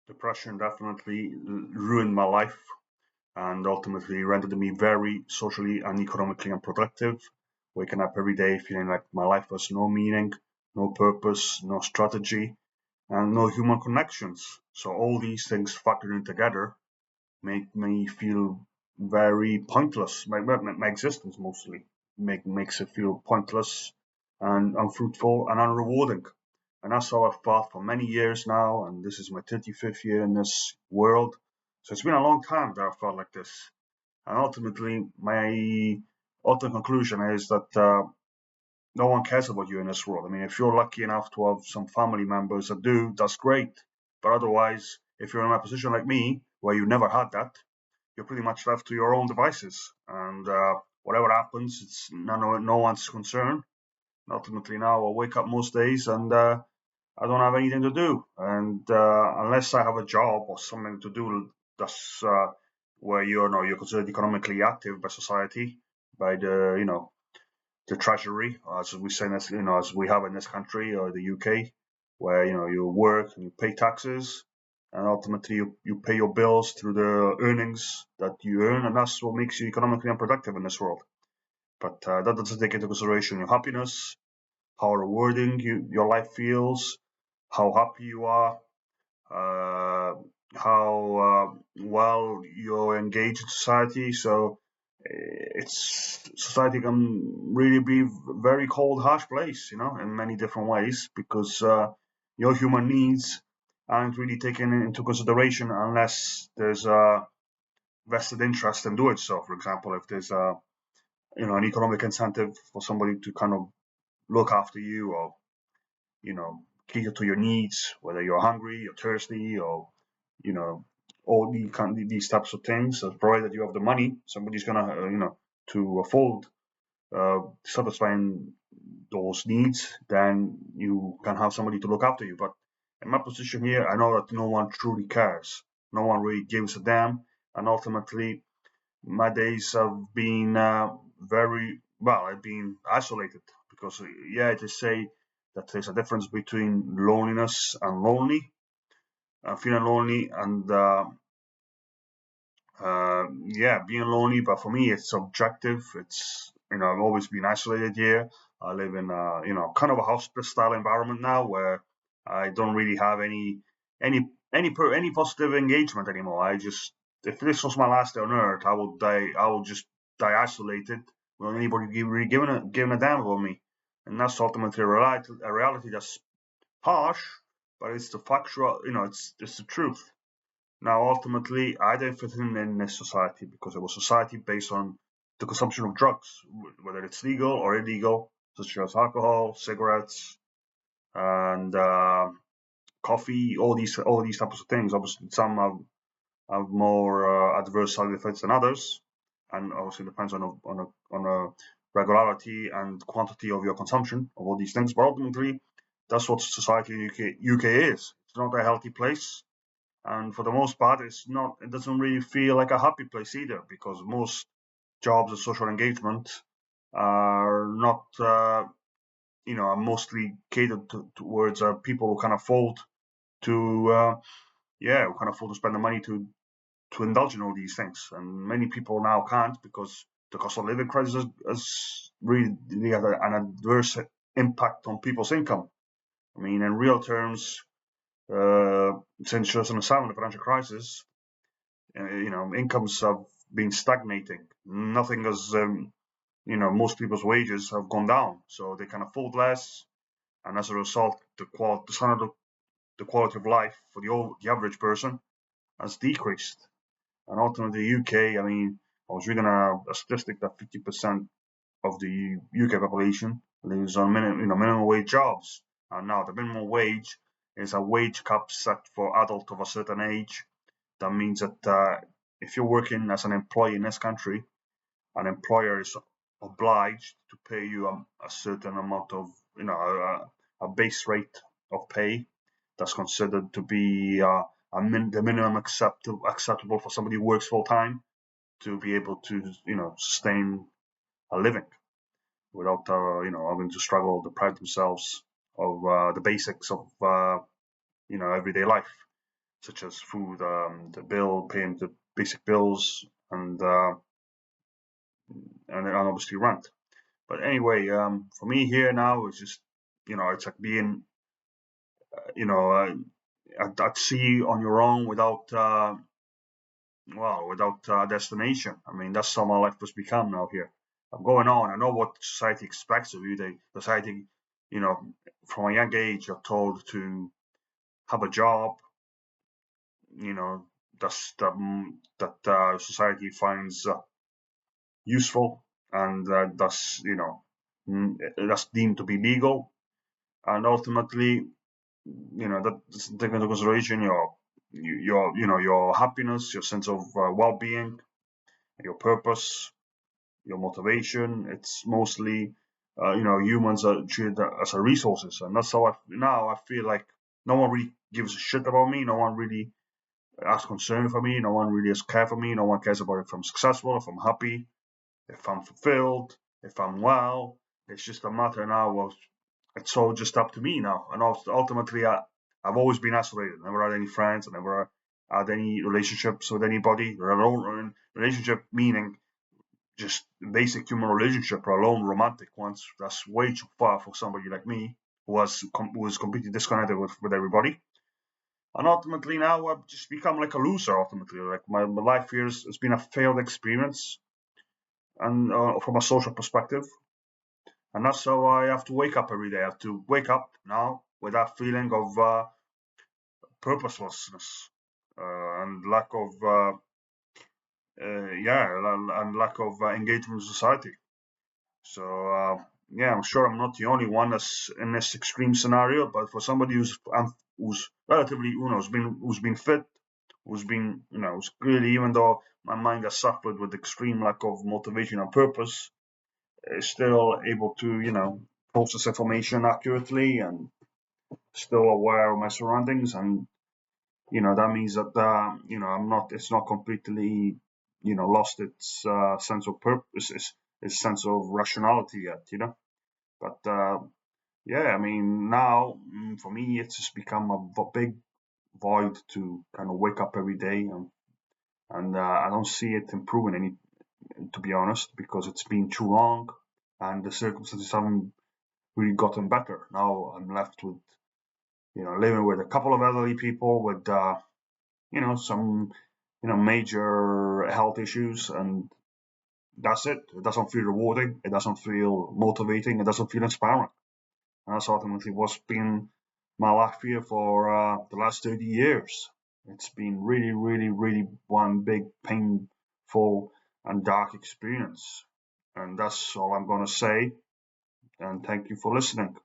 Depression definitely ruined my life and ultimately rendered me very socially and economically unproductive, waking up every day feeling like my life has no meaning, no purpose, no strategy, and no human connections. So all these things factored in together make me feel very pointless. My existence mostly makes it feel pointless and unfruitful and unrewarding. And that's how I've felt for many years now, and this is my 35th year in this world. So it's been a long time that I've felt like this. And ultimately, my ultimate conclusion is that no one cares about you in this world. I mean, if you're lucky enough to have some family members that do, that's great. But otherwise, if you're in a position like me, where you never had that, you're pretty much left to your own devices. And whatever happens, it's no one's concern. Ultimately, now I wake up most days and I don't have anything to do. And unless I have a job or something to do, that's where you're considered economically active by society, by the treasury, as we say, as we have in this country or the UK, where you work and you pay taxes, and ultimately you pay your bills through the earnings that you earn, and that's what makes you economically unproductive in this world. But that doesn't take into consideration your happiness, how rewarding your life feels, how happy you are, uh, how well you're engaged in society. So it's society can really be a very cold, harsh place, in many different ways because your human needs aren't really taken into consideration unless there's a vested interest in doing so. For example, if there's an economic incentive for somebody to kind of look after you or you know, cater to your needs, whether you're hungry, you're thirsty, or you know, all these types of things. So provided you have the money, somebody's gonna, to afford satisfying those needs, then you can have somebody to look after you. But in my position here, I know that no one truly cares. No one really gives a damn, and ultimately, my days have been very well. I've been isolated because, yeah, they say that there's a difference between loneliness and lonely, feeling lonely, and yeah, being lonely. But for me, it's subjective. It's I've always been isolated here. I live in kind of a hospice style environment now where I don't really have any positive engagement anymore. I just if this was my last day on earth, I would die. I would just die isolated without anybody really giving a damn about me. And that's ultimately a reality that's harsh, but it's the factual. It's the truth. Now, ultimately, I don't fit in this society because it was society based on the consumption of drugs, whether it's legal or illegal, such as alcohol, cigarettes, and coffee, all these types of things. Obviously, some have more adverse side effects than others, and obviously depends on a regularity and quantity of your consumption of all these things. But ultimately, that's what society in UK is. It's not a healthy place, and for the most part, it doesn't really feel like a happy place either because most jobs of social engagement are not are mostly catered towards people who can afford to who can afford to spend the money to indulge in all these things, and many people now can't because the cost of living crisis has really had an adverse impact on people's income. I mean, in real terms, since 2007, the financial crisis, incomes have been stagnating. Nothing has, most people's wages have gone down, so they can afford less, and as a result, the standard of the quality of life for the average person has decreased. And ultimately, the UK, I mean, I was reading a statistic that 50% of the UK population lives on minimum wage jobs. And now the minimum wage is a wage cap set for adults of a certain age. That means that if you're working as an employee in this country, an employer is obliged to pay you a certain amount of, a base rate of pay that's considered to be the minimum acceptable for somebody who works full time to be able to, sustain a living without, having to struggle to deprive themselves of the basics of, everyday life. such as food, the bill, paying the basic bills, and obviously rent. But anyway, for me here now, it's just, it's like being, you know, at sea on your own without, without destination. I mean, that's how my life has become now here. I'm going on. I know what society expects of you. Society, you know, from a young age, you're told to have a job, you know, that society finds useful, and that's deemed to be legal, and ultimately, that's taken into consideration your happiness, your sense of well-being, your purpose, your motivation. It's mostly, humans are treated as a resources, and that's how now I feel like no one really gives a shit about me. No one really has concern for me. No one really has care for me. No one cares about if I'm successful, if I'm happy, if I'm fulfilled, if I'm well. It's just a matter now of, it's all just up to me now. And ultimately, I've always been isolated. Never had any friends. I never had any relationships with anybody. Relationship meaning just basic human relationship, or alone romantic ones. That's way too far for somebody like me who was completely disconnected with everybody. And ultimately now I've just become like a loser. Ultimately, like my life here has been a failed experience, and from a social perspective, and that's how I have to wake up every day. I have to wake up now with that feeling of purposelessness, and lack of and lack of engagement in society. So yeah, I'm sure I'm not the only one that's in this extreme scenario. But for somebody who's relatively, who's been fit, who's been, who's clearly, even though my mind has suffered with extreme lack of motivation and purpose, is still able to, process information accurately, and still aware of my surroundings. And that means that I'm not. It's not completely, lost its sense of purpose, its sense of rationality yet. But yeah, I mean, now, for me, it's just become a big void to kind of wake up every day, and I don't see it improving any, to be honest, because it's been too long, and the circumstances haven't really gotten better. Now I'm left with, living with a couple of elderly people with, some, major health issues, and that's it. It doesn't feel rewarding. It doesn't feel motivating. It doesn't feel inspiring. And that's ultimately what's been my life here for the last 30 years. It's been really, really, really one big painful and dark experience. And that's all I'm going to say. And thank you for listening.